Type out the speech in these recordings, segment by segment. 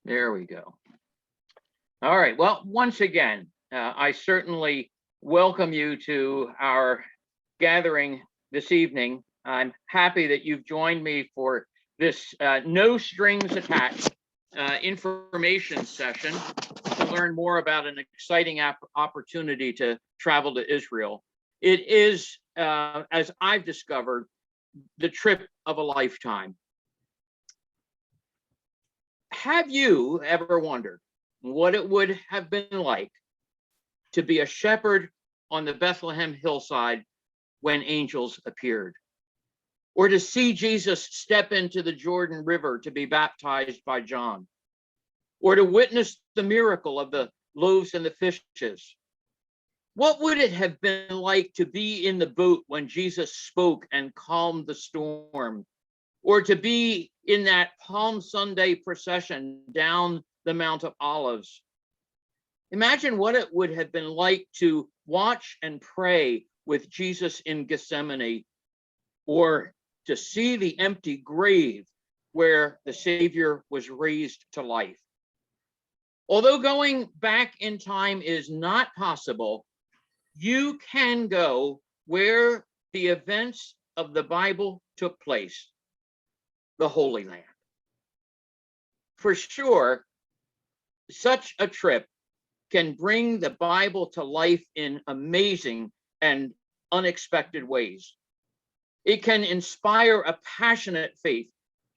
There we go. All right. Well, once again, I certainly welcome you to our gathering this evening. I'm happy that you've joined me for this no strings attached information session to learn more about an exciting opportunity to travel to Israel. It is, as I've discovered, the trip of a lifetime. Have you ever wondered what it would have been like to be a shepherd on the Bethlehem hillside when angels appeared? Or to see Jesus step into the Jordan River to be baptized by John? Or to witness the miracle of the loaves and the fishes? What would it have been like to be in the boat when Jesus spoke and calmed the storm? Or to be in that Palm Sunday procession down the Mount of Olives? Imagine what it would have been like to watch and pray with Jesus in Gethsemane, or to see the empty grave where the Savior was raised to life. Although going back in time is not possible, you can go where the events of the Bible took place, the Holy Land. For sure, such a trip can bring the Bible to life in amazing and unexpected ways. It can inspire a passionate faith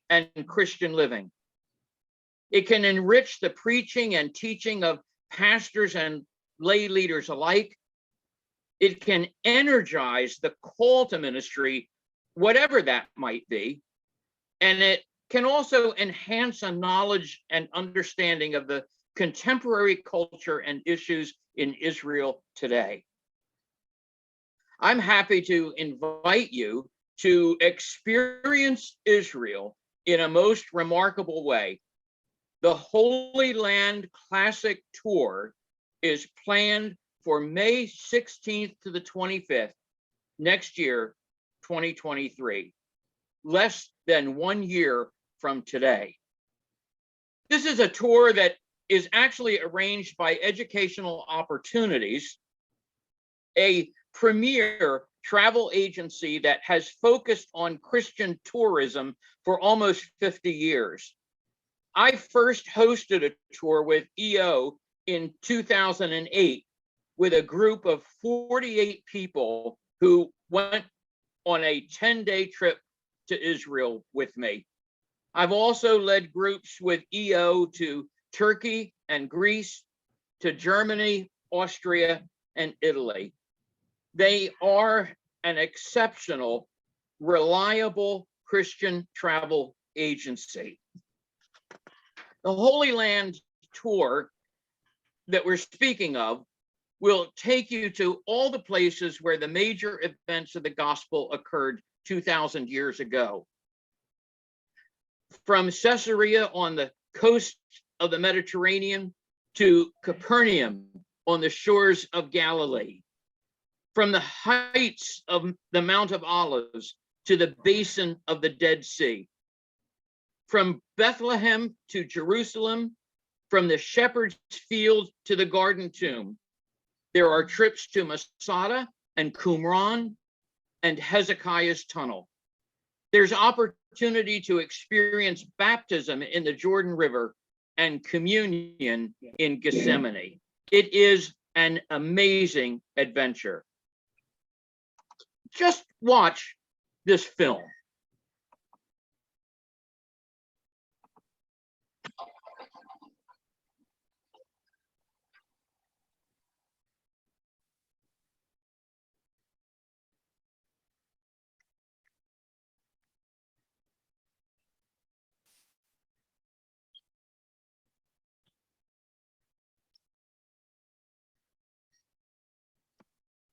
and Christian living. It can enrich the preaching and teaching of pastors and lay leaders alike. It can energize the call to ministry, whatever that might be. And it can also enhance a knowledge and understanding of the contemporary culture and issues in Israel today. I'm happy to invite you to experience Israel in a most remarkable way. The Holy Land Classic Tour is planned for May 16th to the 25th next year, 2023, less than 1 year from today. This is a tour that is actually arranged by Educational Opportunities, a premier travel agency that has focused on Christian tourism for almost 50 years. I first hosted a tour with EO in 2008 with a group of 48 people who went on a 10-day trip to Israel with me. I've also led groups with EO to Turkey and Greece, to Germany, Austria, and Italy. They are an exceptional, reliable Christian travel agency. The Holy Land Tour that we're speaking of will take you to all the places where the major events of the gospel occurred 2,000 years ago. From Caesarea on the coast of the Mediterranean to Capernaum on the shores of Galilee. From the heights of the Mount of Olives to the basin of the Dead Sea. From Bethlehem to Jerusalem, from the shepherd's field to the garden tomb. There are trips to Masada and Qumran and Hezekiah's tunnel. There's opportunity to experience baptism in the Jordan River and communion in Gethsemane. It is an amazing adventure. Just watch this film.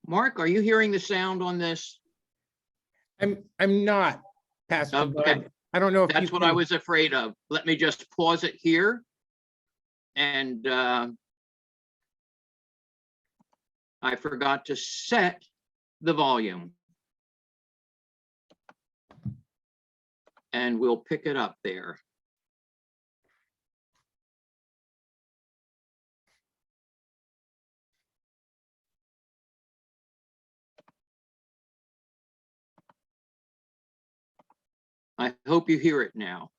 Mark, are you hearing the sound on this? I'm not, Pastor. Okay. I don't know if That's what I was afraid of. Let me just pause it here. And I forgot to set the volume. And we'll pick it up there. I hope you hear it now.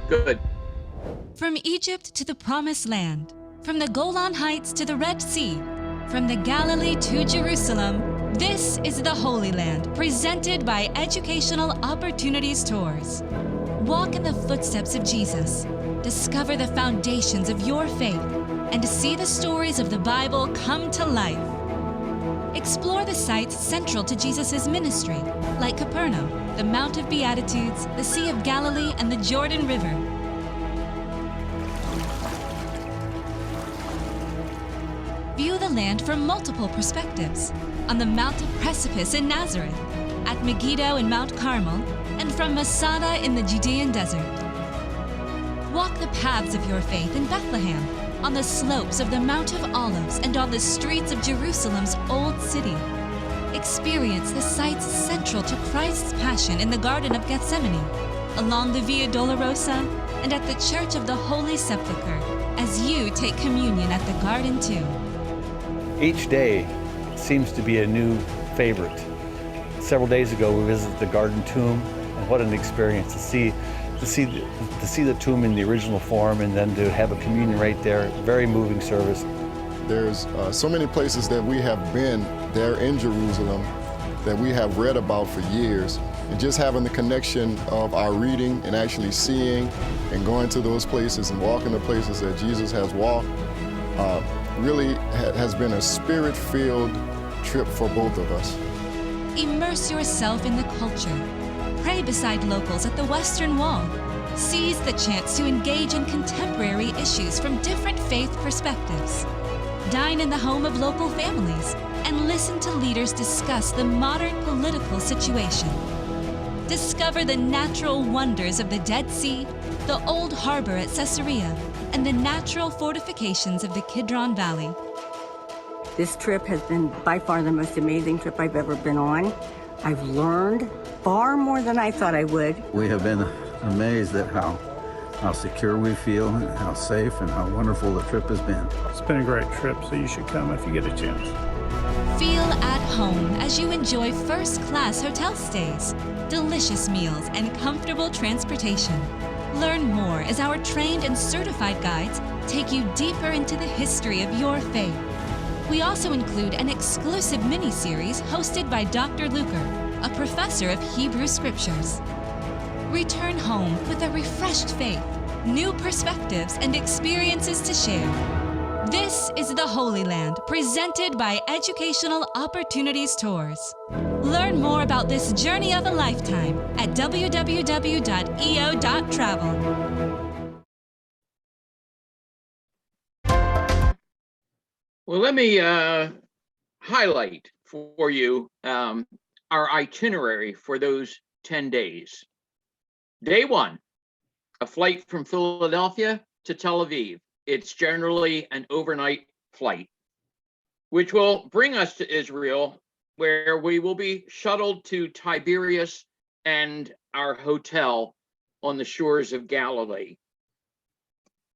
Good. From Egypt to the Promised Land, from the Golan Heights to the Red Sea, from the Galilee to Jerusalem, this is the Holy Land, presented by Educational Opportunities Tours. Walk in the footsteps of Jesus, discover the foundations of your faith, and see the stories of the Bible come to life. Explore the sites central to Jesus' ministry, like Capernaum, the Mount of Beatitudes, the Sea of Galilee, and the Jordan River. View the land from multiple perspectives, on the mountain precipice in Nazareth, at Megiddo in Mount Carmel, and from Masada in the Judean desert. Walk the paths of your faith in Bethlehem, on the slopes of the Mount of Olives, and on the streets of Jerusalem's Old City. Experience the sights central to Christ's Passion in the Garden of Gethsemane, along the Via Dolorosa, and at the Church of the Holy Sepulchre, as you take communion at the garden tomb. Each day seems to be a new favorite. Several days ago, we visited the Garden Tomb, and what an experience to see the tomb in the original form, and then to have a communion right there. Very moving service. There's so many places that we have been there in Jerusalem that we have read about for years, and just having the connection of our reading and actually seeing and going to those places and walking the places that Jesus has walked really has been a spirit-filled trip for both of us. Immerse yourself in the culture. Pray beside locals at the Western Wall. Seize the chance to engage in contemporary issues from different faith perspectives. Dine in the home of local families and listen to leaders discuss the modern political situation. Discover the natural wonders of the Dead Sea, the old harbor at Caesarea, and the natural fortifications of the Kidron Valley. This trip has been by far the most amazing trip I've ever been on. I've learned far more than I thought I would. We have been amazed at how secure we feel, and how safe and how wonderful the trip has been. It's been a great trip, so you should come if you get a chance. Feel at home as you enjoy first-class hotel stays, delicious meals, and comfortable transportation. Learn more as our trained and certified guides take you deeper into the history of your faith. We also include an exclusive mini-series hosted by Dr. Luker, a professor of Hebrew Scriptures. Return home with a refreshed faith, new perspectives, and experiences to share. This is the Holy Land, presented by Educational Opportunities Tours. Learn more about this journey of a lifetime at www.eo.travel. Well, let me highlight for you our itinerary for those 10 days. Day 1, a flight from Philadelphia to Tel Aviv. It's generally an overnight flight, which will bring us to Israel, where we will be shuttled to Tiberias and our hotel on the shores of Galilee.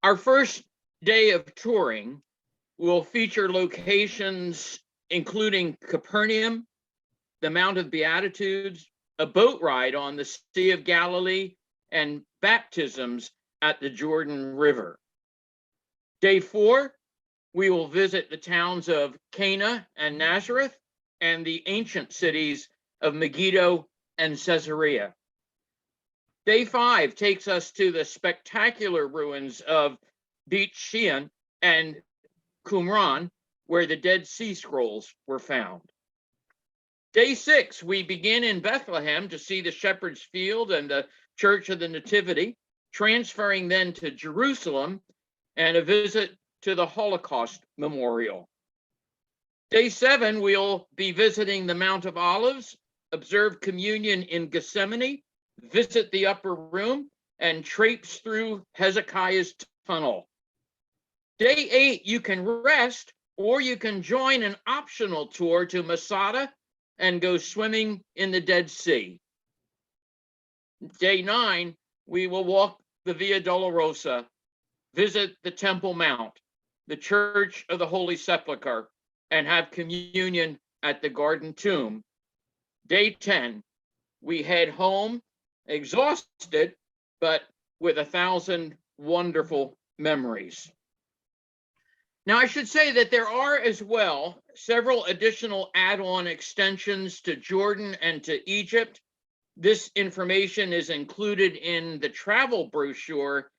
Our first day of touring will feature locations including Capernaum, the Mount of Beatitudes, a boat ride on the Sea of Galilee, and baptisms at the Jordan River. Day 4, we will visit the towns of Cana and Nazareth and the ancient cities of Megiddo and Caesarea. Day 5 takes us to the spectacular ruins of Beit Shean and Qumran, where the Dead Sea Scrolls were found. Day 6, we begin in Bethlehem to see the Shepherd's Field and the Church of the Nativity, transferring then to Jerusalem and a visit to the Holocaust Memorial. Day 7, we'll be visiting the Mount of Olives, observe communion in Gethsemane, visit the upper room, and traipse through Hezekiah's tunnel. Day 8, you can rest, or you can join an optional tour to Masada and go swimming in the Dead Sea. Day 9, we will walk the Via Dolorosa, visit the Temple Mount, the Church of the Holy Sepulchre and have communion at the Garden Tomb. Day 10, we head home exhausted, but with 1,000 wonderful memories. Now, I should say that there are as well several additional add-on extensions to Jordan and to Egypt. This information is included in the travel brochure,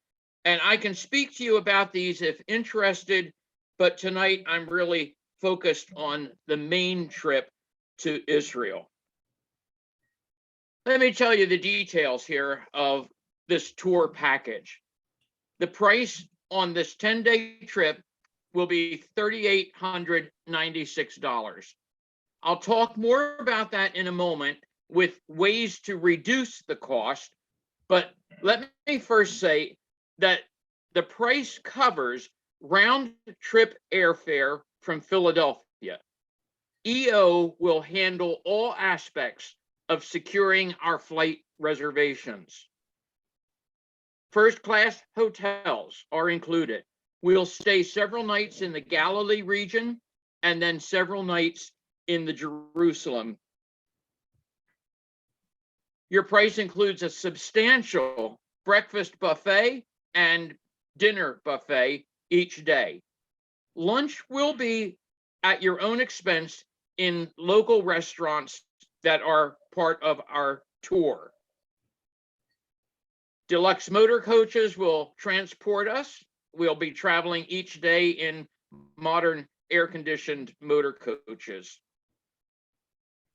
and I can speak to you about these if interested, but tonight I'm really focused on the main trip to Israel. Let me tell you the details here of this tour package. The price on this 10-day trip will be $3,896. I'll talk more about that in a moment with ways to reduce the cost, but let me first say that the price covers round-trip airfare from Philadelphia. EO will handle all aspects of securing our flight reservations. First-class hotels are included. We'll stay several nights in the Galilee region and then several nights in the Jerusalem. Your price includes a substantial breakfast buffet and dinner buffet each day. Lunch will be at your own expense in local restaurants that are part of our tour. Deluxe motor coaches will transport us. We'll be traveling each day in modern air-conditioned motor coaches.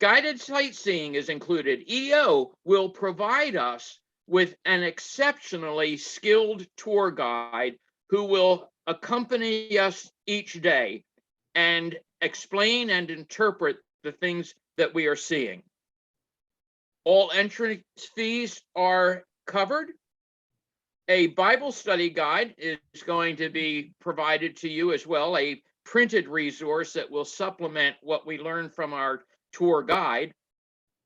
Guided sightseeing is included. EO will provide us with an exceptionally skilled tour guide who will accompany us each day and explain and interpret the things that we are seeing. All entrance fees are covered. A Bible study guide is going to be provided to you as well, a printed resource that will supplement what we learn from our tour guide.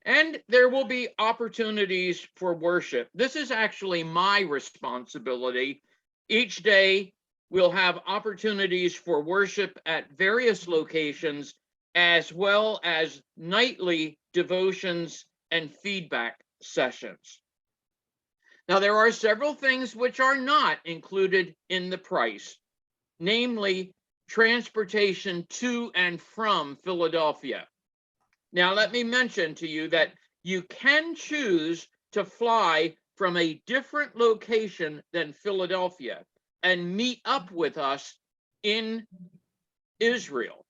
And there will be opportunities for worship. This is actually my responsibility. Each day, we'll have opportunities for worship at various locations, as well as nightly devotions and feedback sessions. Now, there are several things which are not included in the price, namely transportation to and from Philadelphia. Now, let me mention to you that you can choose to fly from a different location than Philadelphia and meet up with us in Israel,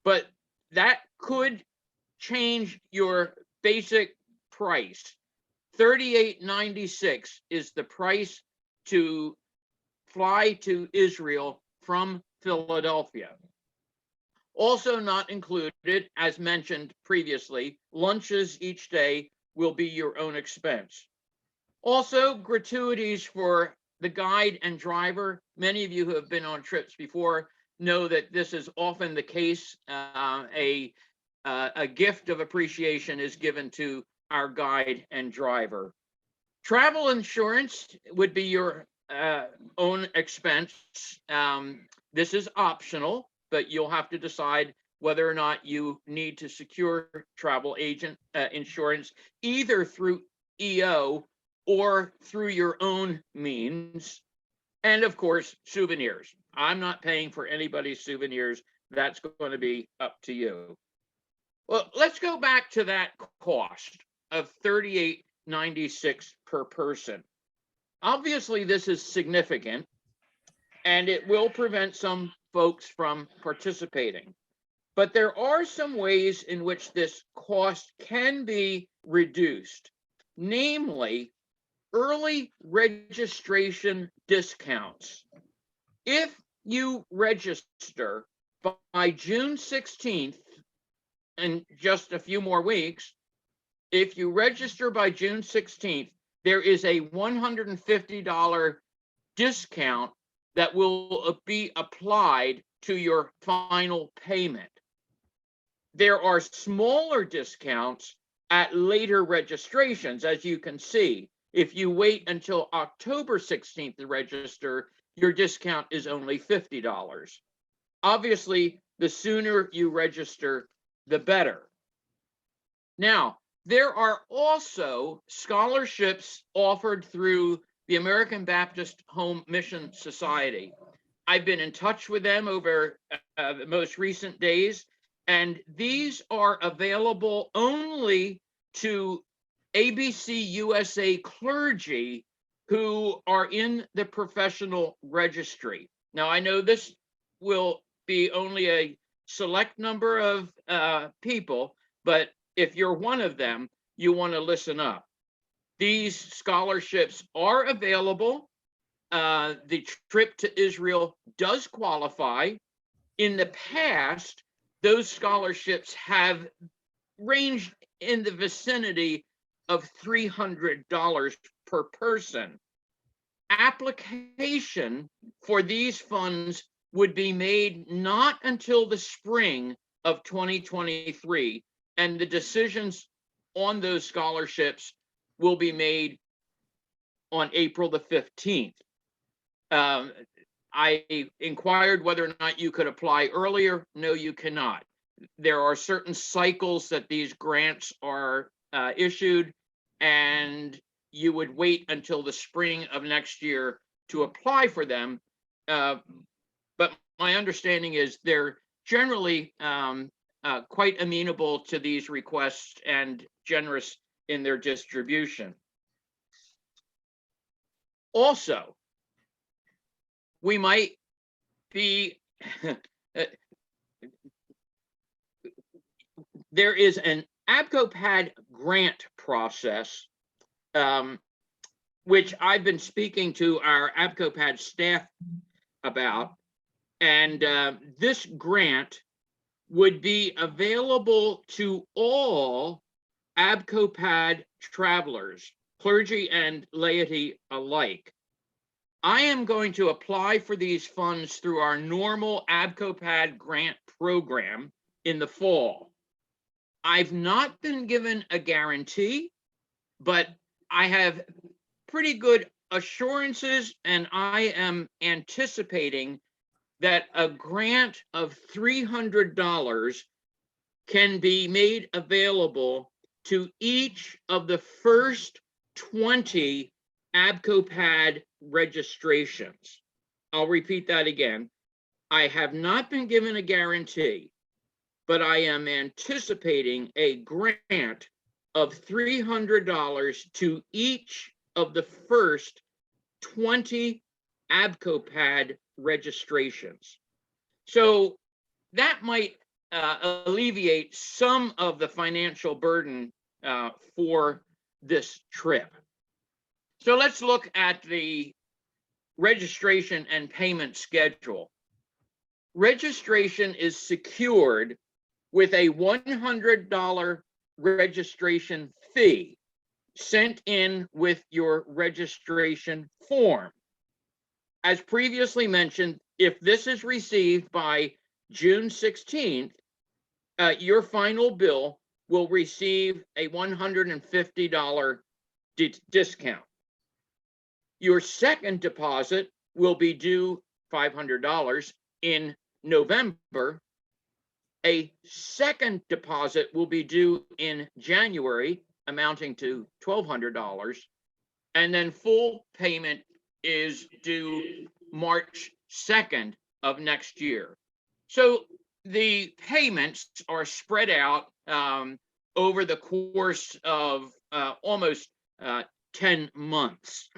but that could change your basic price. $38.96 is the price to fly to Israel from Philadelphia. Also not included, as mentioned previously, lunches each day will be your own expense. Also, gratuities for the guide and driver. Many of you who have been on trips before know that this is often the case. A gift of appreciation is given to our guide and driver. Travel insurance would be your own expense. This is optional, but you'll have to decide whether or not you need to secure travel agent insurance either through EO or through your own means. And of course, souvenirs. I'm not paying for anybody's souvenirs. That's going to be up to you. Well, let's go back to that cost of $38.96 per person. Obviously, this is significant, and it will prevent some folks from participating. But there are some ways in which this cost can be reduced, namely early registration discounts. If you register by June 16th, in just a few more weeks, if you register by June 16th, there is a $150 discount that will be applied to your final payment. There are smaller discounts at later registrations, as you can see. If you wait until October 16th to register, your discount is only $50. Obviously, the sooner you register, the better. Now, there are also scholarships offered through the American Baptist Home Mission Society. I've been in touch with them over the most recent days, and these are available only to ABC USA clergy who are in the professional registry. Now, I know this will be only a select number of people, but if you're one of them, you want to listen up. These scholarships are available. The trip to Israel does qualify. In the past, those scholarships have ranged in the vicinity of $300 per person. Application for these funds would be made not until the spring of 2023, and the decisions on those scholarships will be made on April the 15th. I inquired whether or not you could apply earlier. No, you cannot. There are certain cycles that these grants are issued, and you would wait until the spring of next year to apply for them. But my understanding is they're generally quite amenable to these requests and generous in their distribution. Also, we might be, there is an ABCOPAD grant process, which I've been speaking to our ABCOPAD staff about, and this grant would be available to all ABCOPAD travelers, clergy and laity alike. I am going to apply for these funds through our normal ABCOPAD grant program in the fall. I've not been given a guarantee, but I have pretty good assurances, and I am anticipating that a grant of $300 can be made available to each of the first 20 ABCOPAD registrations. I'll repeat that again. I have not been given a guarantee, but I am anticipating a grant of $300 to each of the first 20 ABCOPAD registrations. So that might alleviate some of the financial burden for this trip. So let's look at the registration and payment schedule. Registration is secured with a $100 registration fee sent in with your registration form. As previously mentioned, if this is received by June 16th, your final bill will receive a $150 discount. Your second deposit will be due $500 in November. A second deposit will be due in January, amounting to $1,200, and then full payment is due March 2nd of next year. So the payments are spread out over the course of almost 10 months.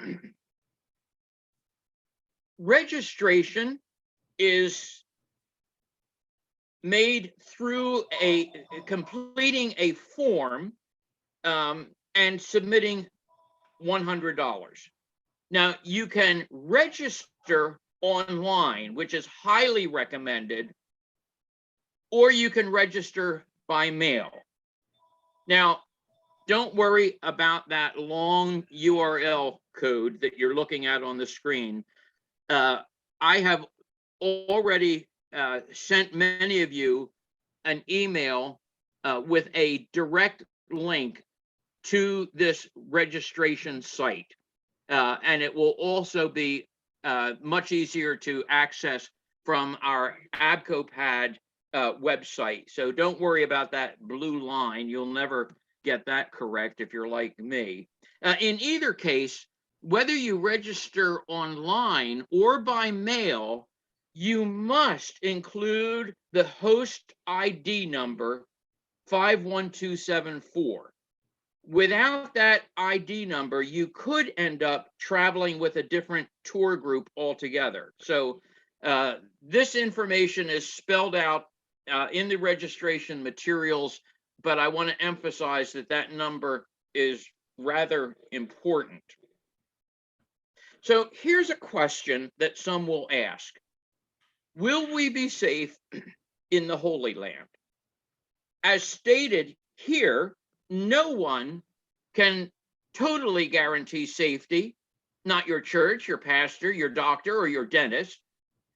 Registration is made through completing a form and submitting $100. Now, you can register online, which is highly recommended, or you can register by mail. Now, don't worry about that long URL code that you're looking at on the screen. I have already sent many of you an email with a direct link to this registration site. And it will also be much easier to access from our AbcoPad website. So don't worry about that blue line. You'll never get that correct if you're like me. In either case, whether you register online or by mail, you must include the host ID number 51274. Without that ID number, you could end up traveling with a different tour group altogether. So this information is spelled out in the registration materials, but I want to emphasize that that number is rather important. So here's a question that some will ask. Will we be safe in the Holy Land? As stated here, no one can totally guarantee safety, not your church, your pastor, your doctor, or your dentist.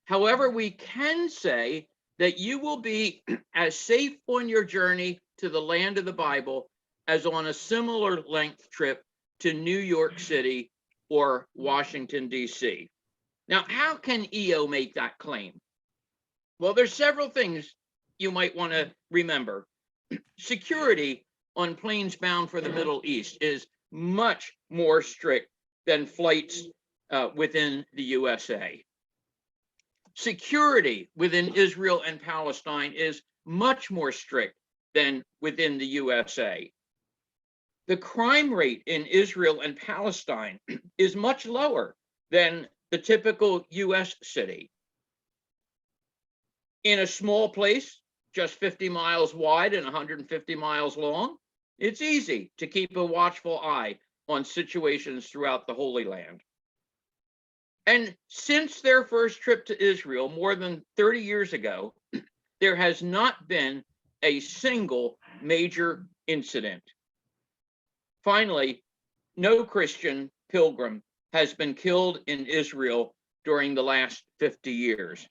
However, we can say that you will be as safe on your journey to the land of the Bible as on a similar length trip to New York City or Washington, D.C. Now, how can EO make that claim? Well, there's several things you might want to remember. Security on planes bound for the Middle East is much more strict than flights within the USA. Security within Israel and Palestine is much more strict than within the USA. The crime rate in Israel and Palestine is much lower than the typical US city. In a small place, just 50 miles wide and 150 miles long, it's easy to keep a watchful eye on situations throughout the Holy Land. And since their first trip to Israel more than 30 years ago, there has not been a single major incident. Finally, no Christian pilgrim has been killed in Israel during the last 50 years.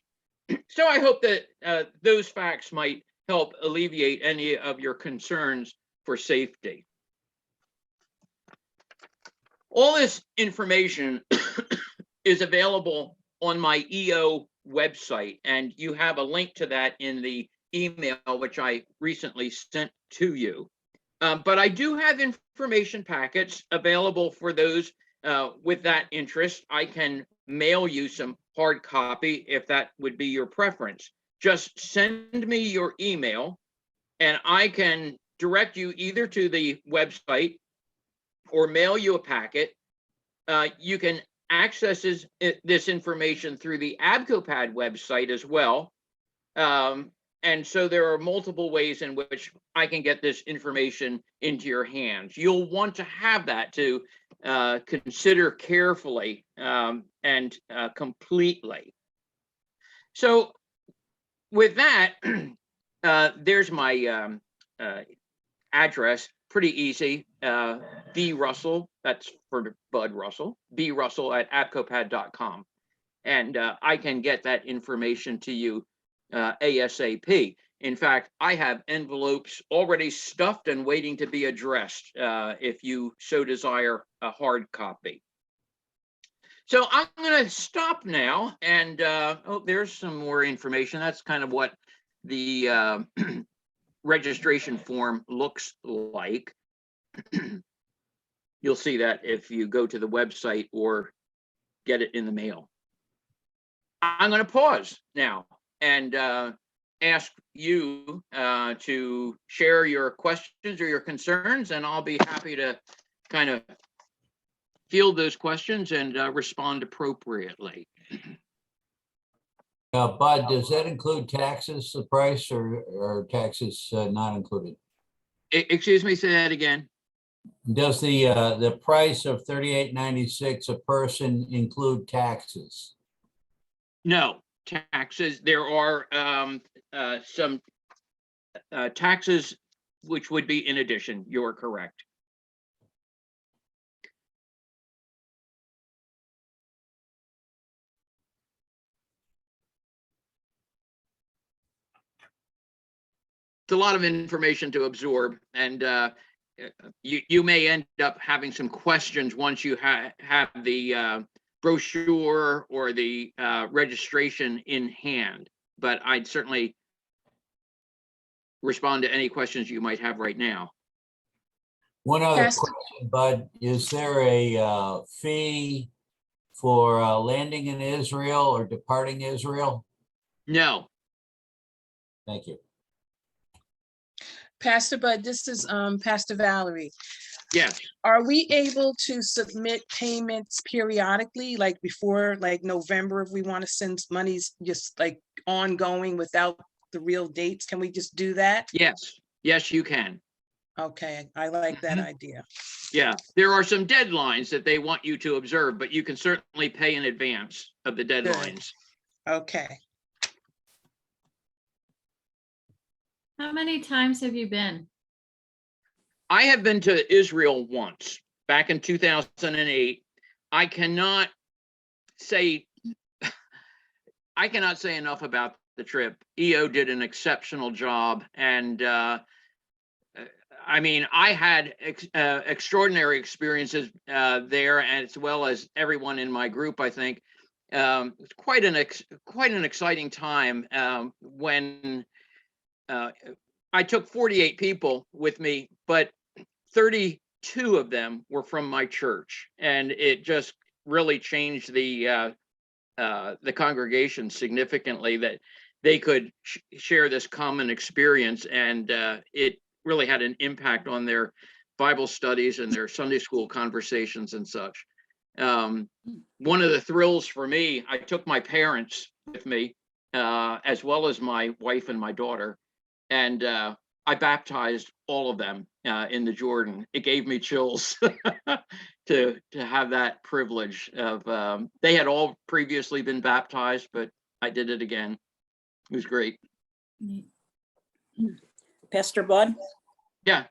So I hope that those facts might help alleviate any of your concerns for safety. All this information is available on my EO website, and you have a link to that in the email which I recently sent to you. But I do have information packets available for those with that interest. I can mail you some hard copy if that would be your preference. Just send me your email and I can direct you either to the website or mail you a packet. You can access this information through the AbcoPad website as well. And so there are multiple ways in which I can get this information into your hands. You'll want to have that to consider carefully and completely. So with that, there's my address, pretty easy. B. Russell, that's for Bud Russell, B. Russell at abcopad.com. And I can get that information to you ASAP. In fact, I have envelopes already stuffed and waiting to be addressed if you so desire a hard copy. So I'm going to stop now, and oh, there's some more information. That's kind of what the registration form looks like. You'll see that if you go to the website or get it in the mail. I'm going to pause now and ask you to share your questions or your concerns, and I'll be happy to kind of field those questions and respond appropriately. Bud, does that include taxes, the price, or taxes not included? Excuse me, say that again. Does the price of $38.96 a person include taxes? No, taxes. There are some taxes which would be in addition. You're correct. It's a lot of information to absorb, and you may end up having some questions once you have the brochure or the registration in hand, but I'd certainly respond to any questions you might have right now. One other Yes. question, Bud, is there a fee for landing in Israel or departing Israel? No, Thank you. Pastor Bud, this is Pastor Valerie. yes, Are we able to submit payments periodically, like before, like November, if we want to send monies just like ongoing without the real dates? Can we just do that? yes, yes, you can. Okay, I like that idea. Yeah, there are some deadlines that they want you to observe, but you can certainly pay in advance of the deadlines. Okay. How many times have you been? I have been to Israel once, back in 2008. I cannot say enough about the trip. EO did an exceptional job, and I mean, I had extraordinary experiences there, as well as everyone in my group. I think it's quite an exciting time when I took 48 people with me, but 32 of them were from my church, and it just really changed the congregation significantly, that they could share this common experience, and it really had an impact on their Bible studies and their Sunday school conversations and such. One of the thrills for me, I took my parents with me, as well as my wife and my daughter, and I baptized all of them in the Jordan. It gave me chills to have that privilege of, they had all previously been baptized, but I did it again. It was great. Pastor Bud, Yeah.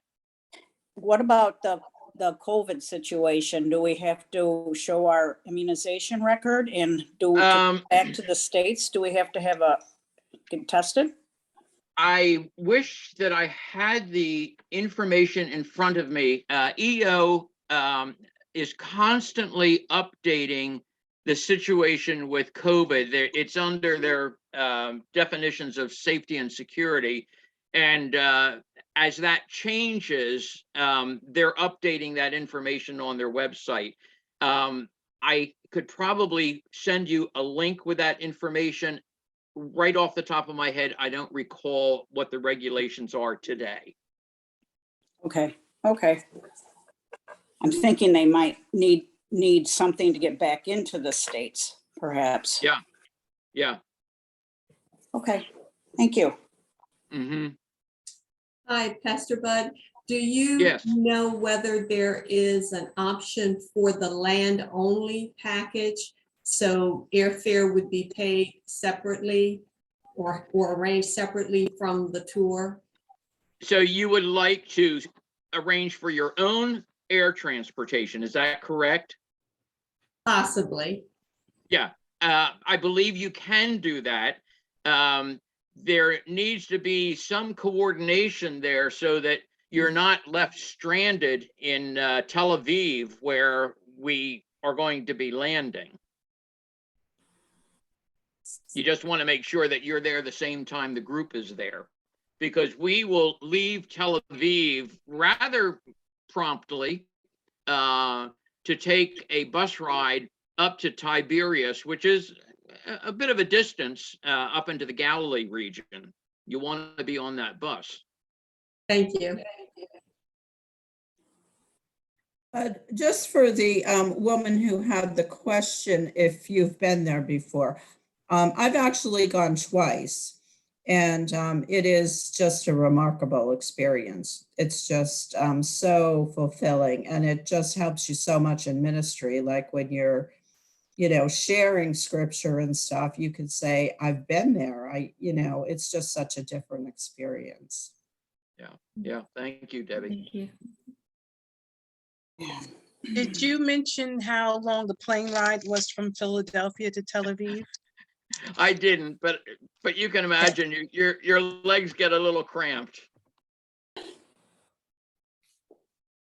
what about the COVID situation? Do we have to show our immunization record, and do we get back to the States? Do we have to have get tested? I wish that I had the information in front of me. EO is constantly updating the situation with COVID. It's under their definitions of safety and security. And as that changes, they're updating that information on their website. I could probably send you a link with that information. Right off the top of my head, I don't recall what the regulations are today. Okay. I'm thinking they might need something to get back into the States, perhaps. Yeah. Okay, thank you. Mm-hmm. Hi, Pastor Bud. Do you know whether there is an option for the land-only package? So airfare would be paid separately or arranged separately from the tour? So you would like to arrange for your own air transportation, is that correct? Possibly. Yeah, I believe you can do that. There needs to be some coordination there so that you're not left stranded in Tel Aviv, where we are going to be landing. You just want to make sure that you're there the same time the group is there, because we will leave Tel Aviv rather promptly to take a bus ride up to Tiberias, which is a bit of a distance up into the Galilee region. You want to be on that bus. Thank you. Just for the woman who had the question, if you've been there before, I've actually gone twice, and it is just a remarkable experience. It's just so fulfilling, and it just helps you so much in ministry. Like when you're, sharing scripture and stuff, you could say, I've been there. It's just such a different experience. Yeah. Thank you, Debbie. Thank you. Did you mention how long the plane ride was from Philadelphia to Tel Aviv? I didn't, but you can imagine your legs get a little cramped.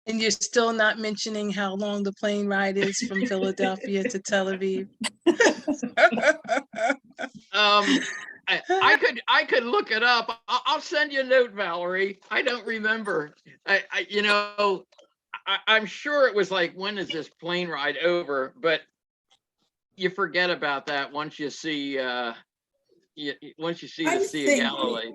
And you're still not mentioning how long the plane ride is from Philadelphia to Tel Aviv. I could look it up. I'll send you a note, Valerie. I don't remember. I'm sure it was like, when is this plane ride over? But you forget about that once you see once you see the Sea of Galilee.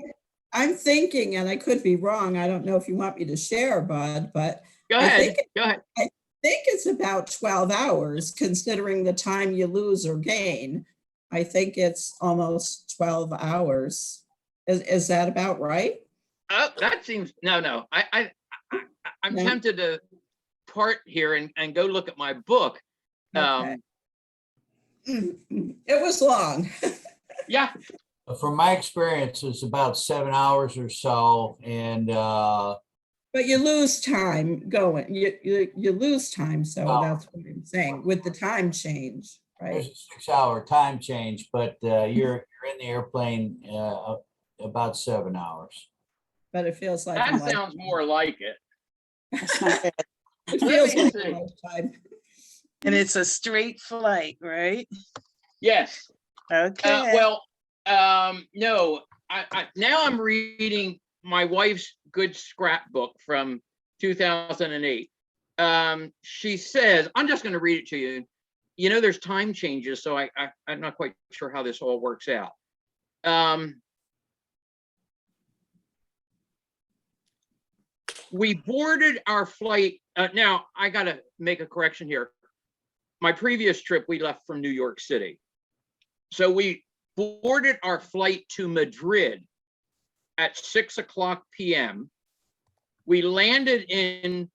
I'm thinking, and I could be wrong, I don't know if you want me to share, Bud, but Go ahead. Go ahead. I think it's about 12 hours, considering the time you lose or gain. I think it's almost 12 hours. Is that about right? That seems, no. I'm tempted to part here and go look at my book. Okay. It was long. Yeah. From my experience, it's about 7 hours or so, and but you lose time going. You lose time, so that's what I'm saying with the time change, right? There's a 6 hour time change, but you're in the airplane about 7 hours. But it feels like that sounds more like it. It feels like a lifetime. And it's a straight flight, right? Yes. Okay. No, now I'm reading my wife's good scrapbook from 2008. She says, I'm just going to read it to you. You know, there's time changes, so I'm not quite sure how this all works out. We boarded our flight. Now, I got to make a correction here. My previous trip, we left from New York City. So we boarded our flight to Madrid at 6:00 p.m. We landed in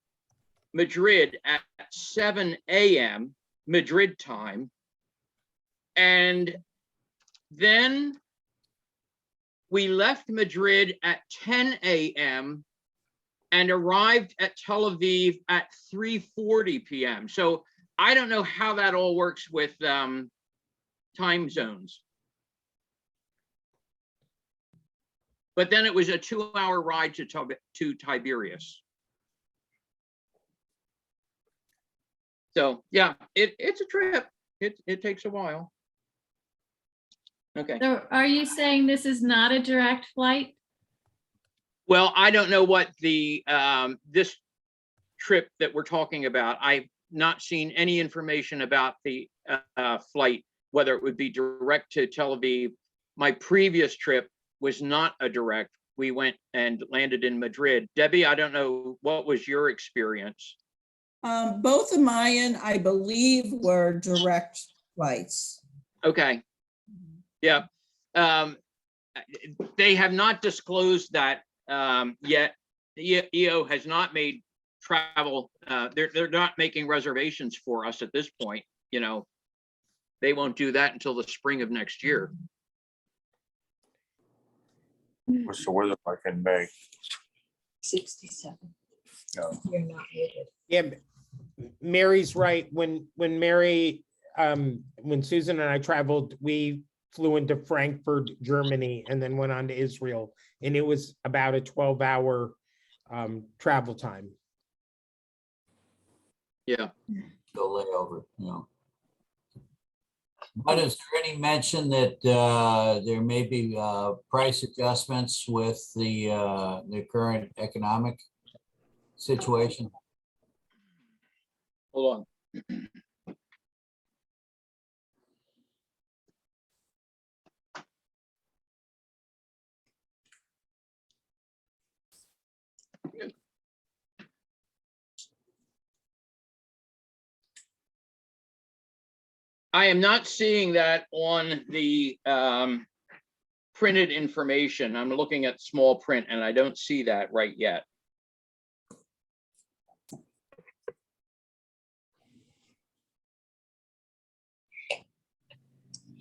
Madrid at 7 a.m. Madrid time. And then we left Madrid at 10 a.m. and arrived at Tel Aviv at 3:40 p.m. So I don't know how that all works with time zones. But then it was a 2-hour ride to Tiberias. So yeah, it's a trip. It takes a while. Okay. So are you saying this is not a direct flight? Well, I don't know what the this trip that we're talking about. I've not seen any information about the flight, whether it would be direct to Tel Aviv. My previous trip was not a direct. We went and landed in Madrid. Debbie, I don't know, what was your experience? Both of mine, I believe, were direct flights. Okay. Yeah. They have not disclosed that yet. The EO has not made travel. They're not making reservations for us at this point. You know, they won't do that until the spring of next year. What's the weather like in May? 67. No. You're not muted. Yeah, Mary's right. When Susan and I traveled, we flew into Frankfurt, Germany, and then went on to Israel. And it was about a 12-hour travel time. Yeah. The layover, you know. But is there any mention that there may be price adjustments with the current economic situation? Hold on. I am not seeing that on the printed information. I'm looking at small print and I don't see that right yet.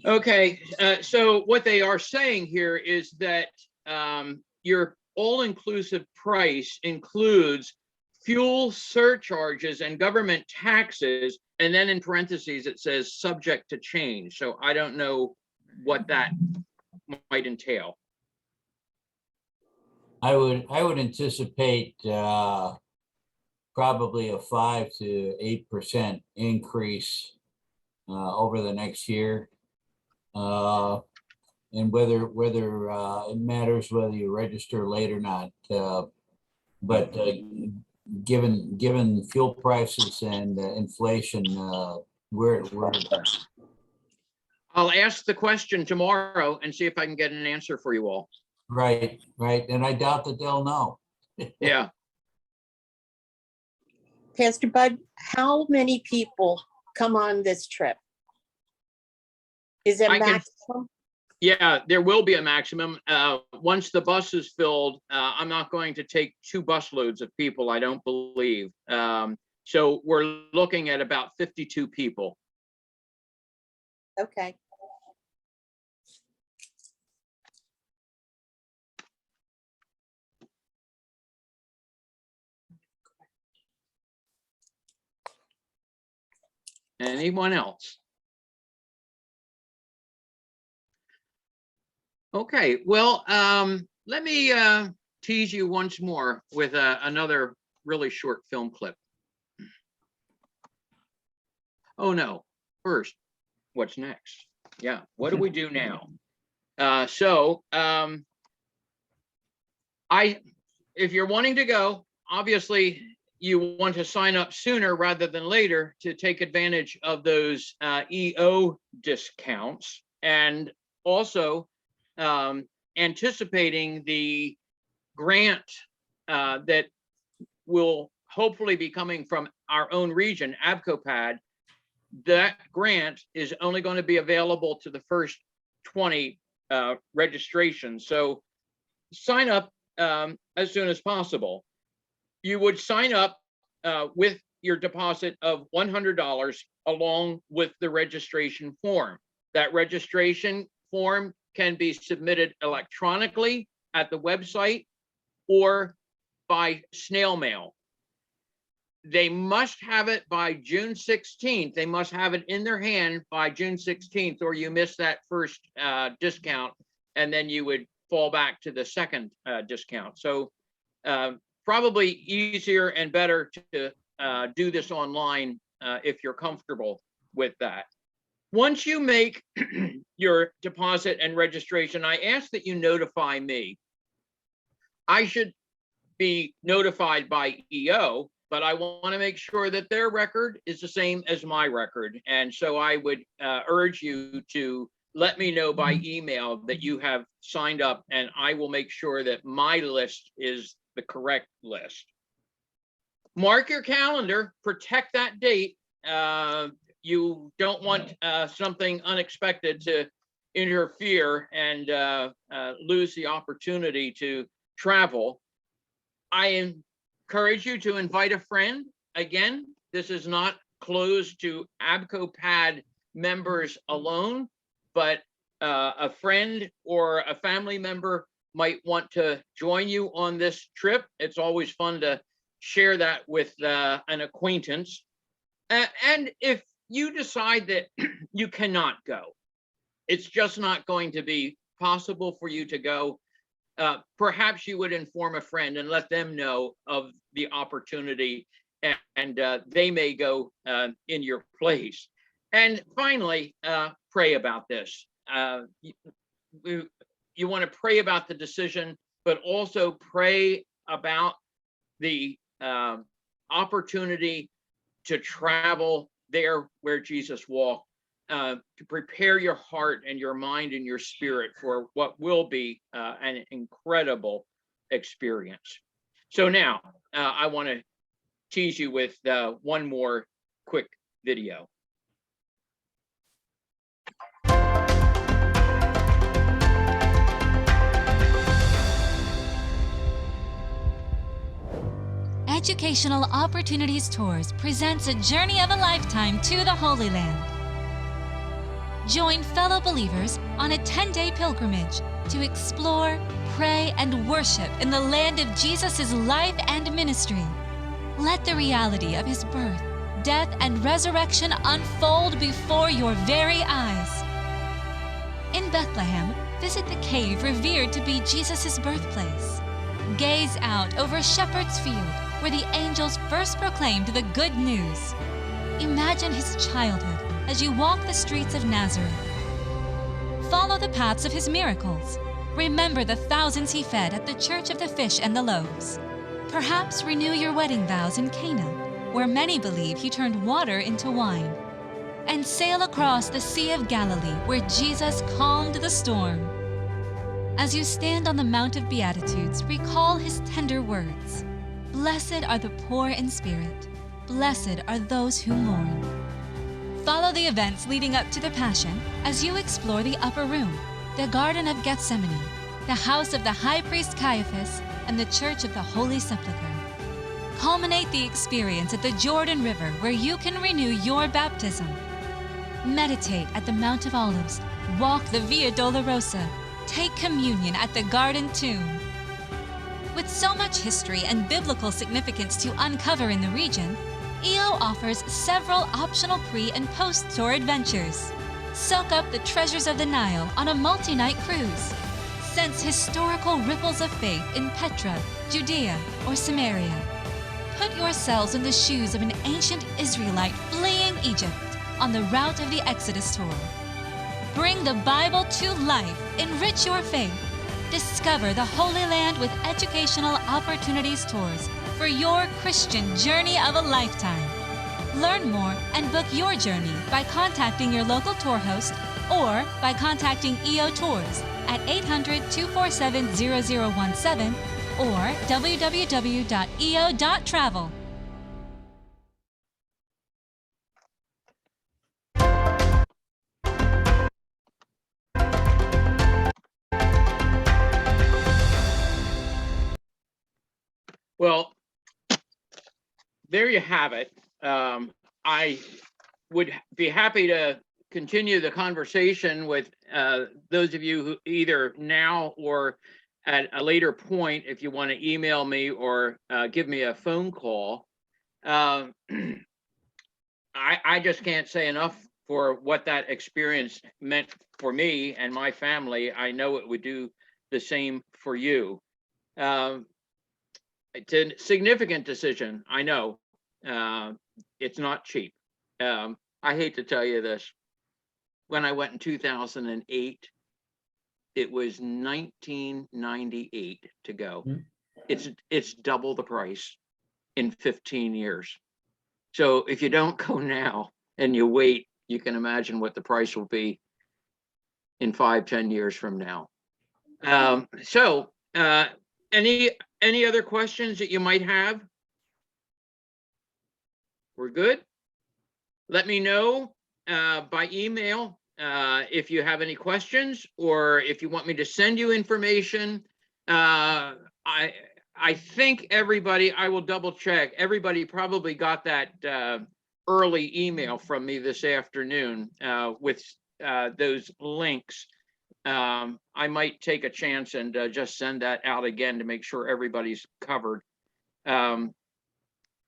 Okay, so what they are saying here is that your all-inclusive price includes fuel surcharges and government taxes, and then in parentheses it says subject to change. So I don't know what that might entail. I would anticipate probably a 5 to 8% increase over the next year. And whether it matters whether you register late or not. But given fuel prices and inflation, we're I'll ask the question tomorrow and see if I can get an answer for you all. right. And I doubt that they'll know. Yeah. Pastor Bud, how many people come on this trip? Is it maximum? Yeah, there will be a maximum. Once the bus is filled, I'm not going to take 2 bus loads of people, I don't believe. So we're looking at about 52 people. Okay. Anyone else? Okay, well, let me tease you once more with another really short film clip. Oh no, first, what's next? Yeah, what do we do now? If you're wanting to go, obviously you want to sign up sooner rather than later to take advantage of those EO discounts, and also anticipating the grant that will hopefully be coming from our own region, ABCOPAD. That grant is only going to be available to the first 20 registrations. So sign up as soon as possible. You would sign up with your deposit of $100 along with the registration form. That registration form can be submitted electronically at the website or by snail mail. They must have it by June 16th. They must have it in their hand by June 16th, or you miss that first discount, and then you would fall back to the second discount. So probably easier and better to do this online if you're comfortable with that. Once you make your deposit and registration, I ask that you notify me. I should be notified by EO, but I want to make sure that their record is the same as my record. And so I would urge you to let me know by email that you have signed up, and I will make sure that my list is the correct list. Mark your calendar, protect that date. You don't want something unexpected to interfere and lose the opportunity to travel. I encourage you to invite a friend. Again, this is not closed to ABCOPAD members alone, but a friend or a family member might want to join you on this trip. It's always fun to share that with an acquaintance. And if you decide that you cannot go, it's just not going to be possible for you to go, perhaps you would inform a friend and let them know of the opportunity, and they may go in your place. And finally, pray about this. You want to pray about the decision, but also pray about the opportunity to travel there where Jesus walked, to prepare your heart and your mind and your spirit for what will be an incredible experience. So now I want to tease you with one more quick video. Educational Opportunities Tours presents a journey of a lifetime to the Holy Land. Join fellow believers on a 10-day pilgrimage to explore, pray, and worship in the land of Jesus' life and ministry. Let the reality of his birth, death, and resurrection unfold before your very eyes. In Bethlehem, visit the cave revered to be Jesus' birthplace. Gaze out over Shepherd's Field, where the angels first proclaimed the good news. Imagine his childhood as you walk the streets of Nazareth. Follow the paths of his miracles. Remember the thousands he fed at the Church of the Fish and the Loaves. Perhaps renew your wedding vows in Cana, where many believe he turned water into wine. And sail across the Sea of Galilee, where Jesus calmed the storm. As you stand on the Mount of Beatitudes, recall his tender words. Blessed are the poor in spirit. Blessed are those who mourn. Follow the events leading up to the Passion as you explore the Upper Room, the Garden of Gethsemane, the house of the High Priest Caiaphas, and the Church of the Holy Sepulchre. Culminate the experience at the Jordan River, where you can renew your baptism. Meditate at the Mount of Olives, walk the Via Dolorosa, take communion at the Garden Tomb. With so much history and biblical significance to uncover in the region, EO offers several optional pre- and post-tour adventures. Soak up the treasures of the Nile on a multi-night cruise. Sense historical ripples of faith in Petra, Judea, or Samaria. Put yourselves in the shoes of an ancient Israelite fleeing Egypt on the route of the Exodus tour. Bring the Bible to life, enrich your faith. Discover the Holy Land with educational opportunities tours for your Christian journey of a lifetime. Learn more and book your journey by contacting your local tour host or by contacting EO Tours at 800-247-0017 or www.eo.travel. Well, there you have it. I would be happy to continue the conversation with those of you who either now or at a later point, if you want to email me or give me a phone call. I just can't say enough for what that experience meant for me and my family. I know it would do the same for you. It's a significant decision. I know it's not cheap. I hate to tell you this. When I went in 2008, it was $19.98 to go. It's double the price in 15 years. So if you don't go now and you wait, you can imagine what the price will be in 5-10 years from now. Any other questions that you might have? We're good. Let me know by email if you have any questions or if you want me to send you information. I think everybody, I will double check. Everybody probably got that early email from me this afternoon with those links. I might take a chance and just send that out again to make sure everybody's covered. And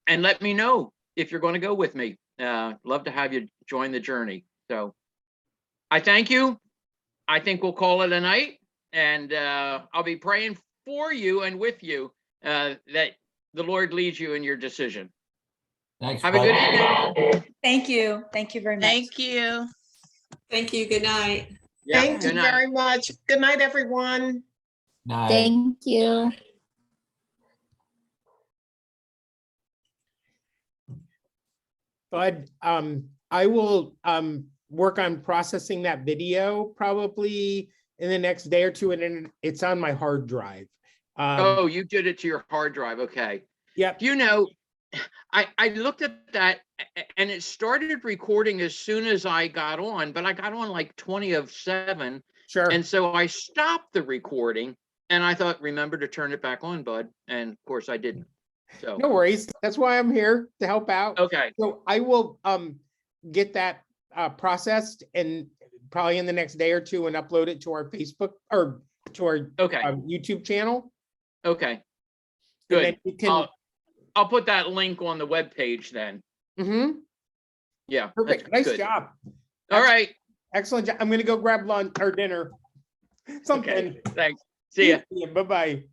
let me know if you're going to go with me. Love to have you join the journey. So I thank you. I think we'll call it a night, and I'll be praying for you and with you that the Lord leads you in your decision. Thanks. Have a good evening. Thank you. Thank you very much. Thank you. Thank you. Good night. Yeah, Thank you very much. Good night, everyone. Night. Thank you. But I will work on processing that video probably in the next day or two, and then it's on my hard drive. Oh, you did it to your hard drive. Okay. Yeah. You know, I looked at that and it started recording as soon as I got on, but I got on like 20 of 7. Sure. And so I stopped the recording and I thought, remember to turn it back on, bud. And of course I didn't. So No worries. That's why I'm here to help out. Okay. So I will get that processed and probably in the next day or two and upload it to our Facebook or to our YouTube channel. Okay. And Good. then you can. I'll put that link on the webpage then. Mm-hmm. Yeah. Perfect. Nice job. All right. Excellent job. I'm going to go grab lunch or dinner. Something. Okay. Thanks. See ya. Bye-bye.